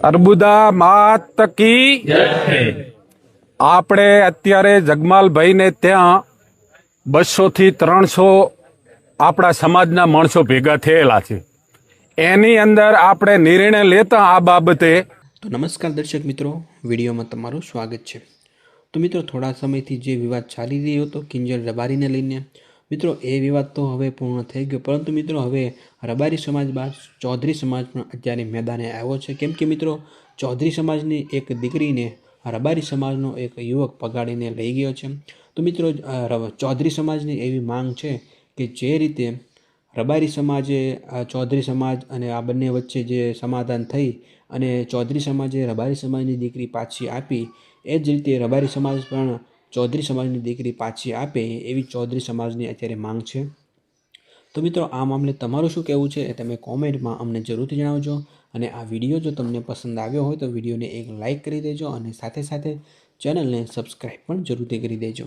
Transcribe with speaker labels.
Speaker 1: અર્બુદા માત કી આપણે અત્યારે જગમાલભાઈને ત્યાં 200 થી 300 આપણા સમાજના માણસો ભેગા થયેલા છે. એની અંદર આપણે નિર્ણય લેતા આ બાબતે.
Speaker 2: તો નમસ્કાર દર્શક મિત્રો, વિડીયોમાં તમારું સ્વાગત છે. તો મિત્રો, થોડા સમયથી જે વિવાદ ચાલી રહ્યો હતો કિંજલ રબારીને લઈને, મિત્રો એ વિવાદ તો હવે પૂર્ણ થઈ ગયો. પરંતુ મિત્રો, હવે રબારી સમાજ બાદ ચૌધરી સમાજ પણ અત્યારે મેદાને આવ્યો છે. કેમ કે મિત્રો, ચૌધરી સમાજની એક દીકરીને રબારી સમાજનો એક યુવક પગાડીને લઈ ગયો છે. તો મિત્રો, ચૌધરી સમાજની એવી માંગ છે કે જે રીતે રબારી સમાજે ચૌધરી સમાજ અને આ બંને વચ્ચે જે સમાધાન થઈ અને ચૌધરી સમાજે રબારી સમાજની દીકરી પાછી આપી, એ જ રીતે રબારી સમાજ પણ ચૌધરી સમાજની દીકરી પાછી આપે એવી ચૌધરી સમાજની અત્યારે માંગ છે. તો મિત્રો, આ મામલે તમારું શું કહેવું છે એ તમે કોમેન્ટમાં અમને જરૂરથી જણાવજો. અને આ વિડીયો જો તમને પસંદ આવ્યો હોય તો વિડીયોને એક લાઇક કરી દેજો અને સાથે સાથે ચેનલને સબસ્ક્રાઈબ પણ જરૂરથી કરી દેજો.